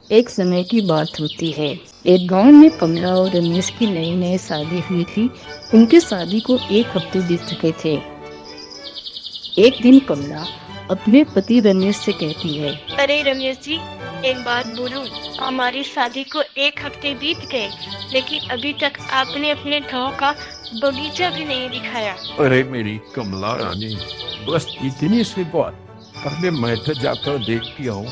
एक समय की बात होती है। एक गांव में कमला और रमेश की नई नई शादी हुई थी। उनकी शादी को 1 हफ्ते बीत चुके थे। एक दिन कमला अपने पति रमेश से कहती है, अरे रमेश जी, एक बात बोलूं, हमारी शादी को 1 हफ्ते बीत गए, लेकिन अभी तक आपने अपने गांव का बगीचा भी नहीं दिखाया। अरे मेरी कमला रानी, बस इतनी सी बात। पहले मैं तो जाकर देखती हूँ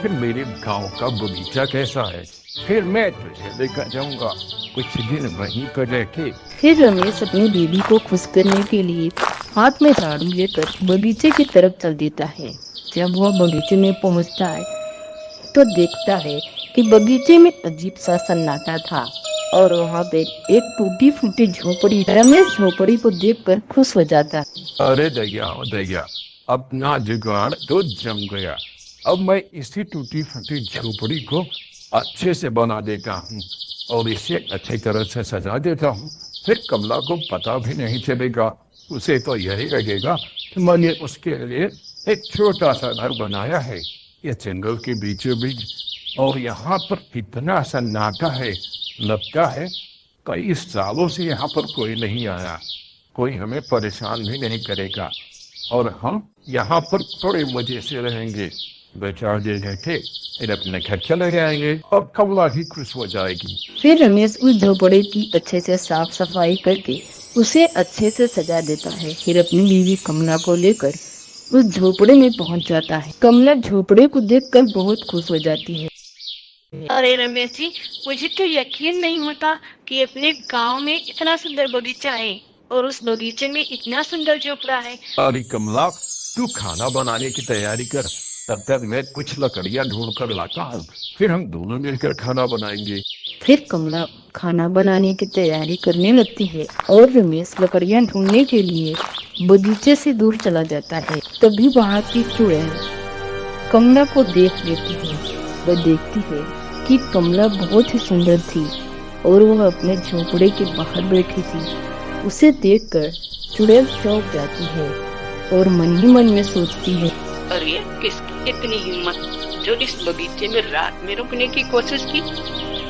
कि मेरे गांव का बगीचा कैसा है, फिर मैं तुझे लेकर जाऊंगा। कुछ दिन वहीं पर रह के। फिर रमेश अपनी बीवी को खुश करने के लिए हाथ में झाड़ू लेकर बगीचे की तरफ चल देता है। जब वह बगीचे में पहुंचता है तो देखता है कि बगीचे में अजीब सा सन्नाटा था और वहाँ पे एक टूटी फूटी झोपड़ी। रमेश झोपड़ी को देखकर खुश हो जाता है। अरे दैया दैया, अपना जुगाड़ तो जम गया। अब मैं इसी टूटी फूटी झोपड़ी को अच्छे से बना देता हूँ और इसे अच्छी तरह से सजा देता हूँ। फिर कमला को पता भी नहीं चलेगा। उसे तो यही लगेगा कि मैंने उसके लिए एक छोटा सा घर बनाया है। ये जंगल के बीचों बीच, और यहाँ पर इतना सन्नाटा है, लगता है कई सालों से यहाँ पर कोई नहीं आया। कोई हमें परेशान भी नहीं करेगा और हम यहाँ पर थोड़े मजे से रहेंगे। बेचार दे थे, फिर अपने घर चले जाएंगे और कमला भी खुश हो जाएगी। फिर रमेश उस झोपड़ी की अच्छे से साफ सफाई करके उसे अच्छे से सजा देता है। फिर अपनी बीवी कमला को लेकर उस झोपड़े में पहुंच जाता है। कमला झोपड़े को देखकर बहुत खुश हो जाती है। अरे रमेश जी, मुझे तो यकीन नहीं होता कि अपने गांव में इतना सुंदर बगीचा है और उस बगीचे में इतना सुंदर झोपड़ा है। अरे कमला, तू खाना बनाने की तैयारी कर, तब तक मैं कुछ लकड़ियाँ ढूंढ कर लाता हूँ। फिर हम दोनों मिलकर खाना बनाएंगे। फिर कमला खाना बनाने की तैयारी करने लगती है और रमेश लकड़ियां ढूंढने के लिए बगीचे से दूर चला जाता है। तभी वहाँ की चुड़ैल कमला को देख लेती है। वह देखती है कि कमला बहुत ही सुंदर थी और वह अपने झोपड़े के बाहर बैठी थी। उसे देखकर चुड़ैल चौंक जाती है और मन ही मन में सोचती है, अरे किसकी इतनी हिम्मत जो इस बगीचे में रात में रुकने की कोशिश की,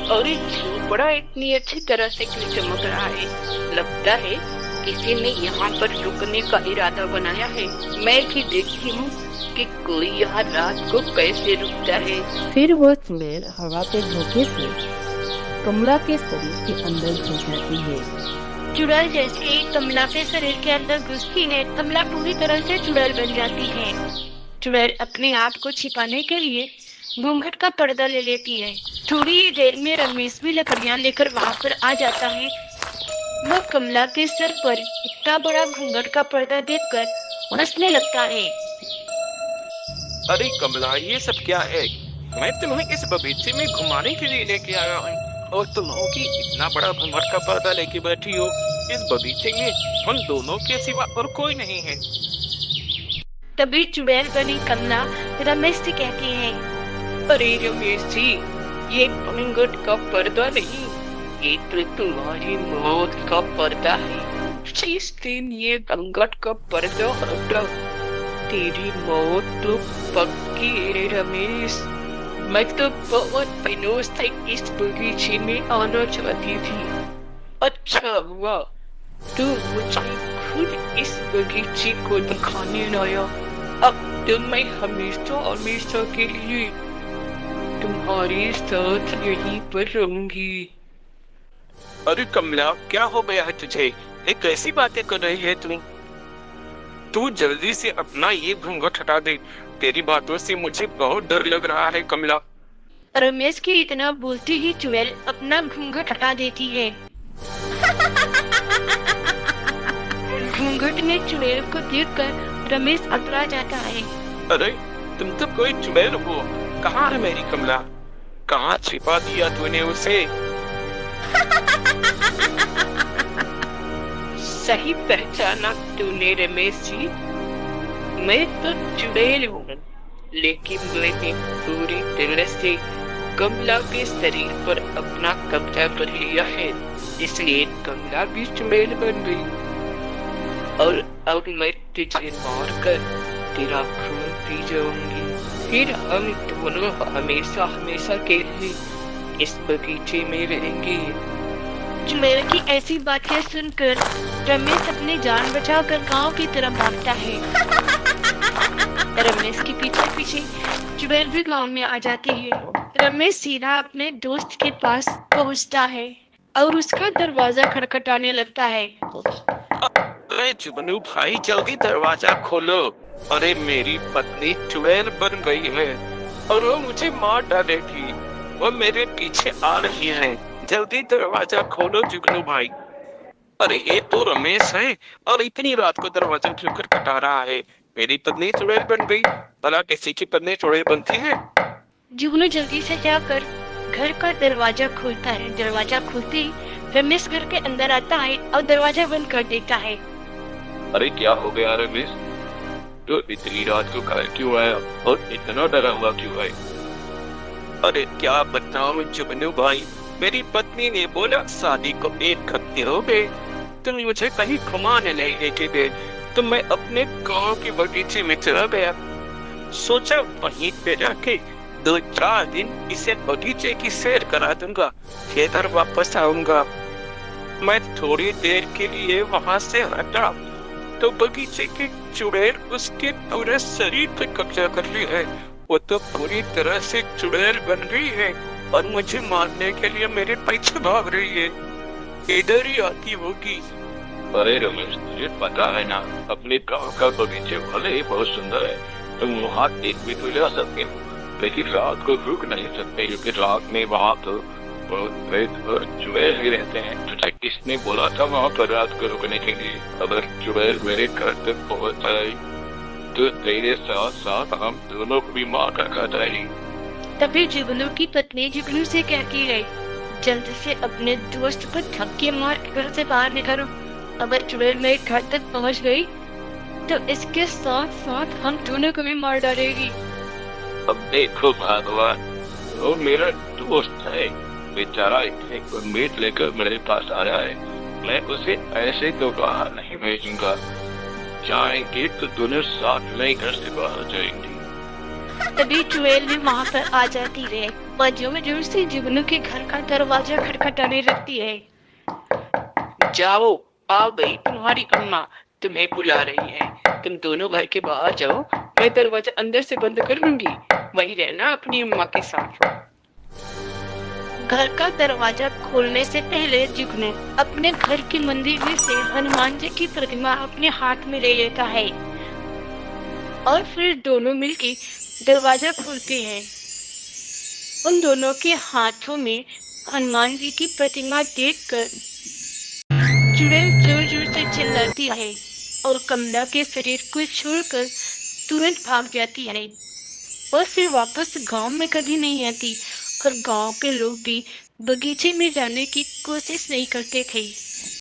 और ये झोपड़ा इतनी अच्छी तरह से क्यों चमक रहा है। लगता है किसी ने यहाँ पर रुकने का इरादा बनाया है। मैं भी देखती हूँ कि कोई यहाँ रात को कैसे रुकता है। फिर वह चुड़ैल हवा के झोंके से कमला के शरीर के अंदर घुस जाती है। चुड़ैल जैसे ही कमला के शरीर के अंदर घुसती है, कमला पूरी तरह से चुड़ैल बन जाती है। चुड़ैल अपने आप को छिपाने के लिए घूंघट का पर्दा ले लेती है। थोड़ी ही देर में रमेश भी लकड़ियां लेकर वहाँ पर आ जाता है। वह कमला के सर पर इतना बड़ा घूंघट का पर्दा देखकर हंसने लगता है। अरे कमला, ये सब क्या है? मैं तुम्हें इस बगीचे में घुमाने के लिए लेके आया हूँ और तुम हो कि इतना बड़ा घूंघट का पर्दा लेके बैठी हो। इस बगीचे में हम दोनों के सिवा और कोई नहीं है। तभी चुड़ैल बनी कमला रमेश से कहती है, अरे रमेश जी, ये घूंघट का पर्दा नहीं, ये तो तुम्हारी मौत का पर्दा है। जिस दिन ये घूंघट का पर्दा हटा, तेरी मौत तो पक्की है रमेश। मैं तो बहुत दिनों से इस बगीचे में आना चाहती थी। अच्छा हुआ तू मुझे खुद इस बगीचे को दिखाने लाया। अब तो मैं हमेशा हमेशा के लिए तुम्हारे साथ यहीं पर रहूंगी। अरे कमला, क्या हो गया है तुझे? ये कैसी बातें कर रही है तुम? तू जल्दी से अपना ये घूंघट हटा दे। तेरी बातों से मुझे बहुत डर लग रहा है कमला। रमेश की इतना बोलते ही चुड़ैल अपना घूंघट हटा देती है। घूंघट में चुड़ैल को देखकर रमेश अतरा जाता है। अरे तुम तो कोई चुड़ैल हो। कहाँ है मेरी कमला? कहाँ छिपा दिया तूने उसे? सही पहचाना तूने रमेश जी, मैं तो चुड़ैल हूँ, लेकिन मैंने पूरी तरह से कमला के शरीर पर अपना कब्जा कर लिया है, इसलिए कमला भी चुड़ैल बन गई। और अब मैं तुझे मार कर तेरा खून पी जाऊंगी। फिर हम दोनों हमेशा हमेशा के लिए इस बगीचे में रहेंगे। चुड़ैल की ऐसी बातें सुनकर रमेश अपनी जान बचाकर गांव की तरफ भागता है। रमेश के पीछे पीछे चुड़ैल भी गांव में आ जाती है। रमेश सीधा अपने दोस्त के पास पहुंचता है और उसका दरवाजा खटखटाने लगता है। अरे जुगनू भाई जल्दी दरवाजा खोलो। अरे मेरी पत्नी चुड़ैल बन गई है और वो मुझे मार डालेगी। वो मेरे पीछे आ रही है, जल्दी दरवाजा खोलो जुगनू भाई। अरे ये तो रमेश है और इतनी रात को दरवाजा क्यों खटखटा रहा है? मेरी पत्नी चुड़ैल बन गई। भला किसी की पत्नी चुड़ैल बनती है? जुगनू जल्दी से जाकर घर का दरवाजा खोलता है। दरवाजा खुलते ही रमेश घर के अंदर आता है और दरवाजा बंद कर देता है। अरे क्या हो गया रमेश? तो इतनी रात को घर क्यों आया और इतना डरा हुआ क्यों है? अरे क्या बताऊं जुगनू भाई, मेरी पत्नी ने बोला शादी को 1 हफ्ते हो गए, तुम मुझे कहीं घुमाने नहीं लेके गए, तो मैं अपने गांव के बगीचे में चला गया। सोचा वहीं पे जाके 2-4 दिन इसे बगीचे की सैर करा दूंगा, फिर घर वापस आऊंगा। मैं थोड़ी देर के लिए वहां से हटा तो बगीचे की चुड़ैल उसके पूरे शरीर पे कब्जा कर ली है। वो तो पूरी तरह से चुड़ैल बन गई है और मुझे मारने के लिए मेरे पीछे भाग रही है। इधर ही आती होगी। अरे रमेश, तुझे पता है ना, अपने गांव का बगीचे भले ही बहुत सुंदर है, तुम वहाँ एक भी तो जा सकते हो, लेकिन रात को रुक नहीं सकते क्योंकि रात में वहाँ तो बहुत प्रेत और चुड़ैल भी रहते हैं। तुझे किसने बोला था वहाँ पर रात को रुकने के लिए? अगर चुड़ैल मेरे घर तक पहुँच जाए तो तेरे साथ साथ हम दोनों को भी मार कर खा जाएगी। तभी जुगनू की पत्नी जुगनू से कहती है, जल्दी से अपने दोस्त को धक्के मार के घर से बाहर निकालो। अगर चुड़ैल मेरे घर तक पहुंच गई तो इसके साथ साथ हम दोनों को भी मार डालेगी। अब देखो भगवान, वो मेरा दोस्त है, बेचारा इतने उम्मीद लेकर मेरे पास आया है, मैं उसे ऐसे तो बाहर नहीं भेजूंगा। जाएंगे तो दोनों साथ में घर से बाहर जाएंगे। तभी चुड़ैल भी वहाँ पर आ जाती है। बाजू में जोर से जुगनू के घर का दरवाजा खटखटाने लगती है। जाओ, आ गई तुम्हारी अम्मा, तुम्हें बुला रही है। तुम दोनों घर के बाहर जाओ, मैं दरवाजा अंदर से बंद कर लूंगी, वहीं रहना अपनी अम्मा के साथ। घर का दरवाजा खोलने से पहले जुगनू अपने घर के मंदिर में से हनुमान जी की प्रतिमा अपने हाथ में ले लेता है और फिर दोनों मिलकर दरवाजा खोलते हैं। उन दोनों के हाथों में हनुमान जी की प्रतिमा देखकर चुड़ैल जोर जोर से चिल्लाती है और कमला के शरीर को छोड़कर तुरंत भाग जाती है और फिर वापस गांव में कभी नहीं आती और गांव के लोग भी बगीचे में जाने की कोशिश नहीं करते थे।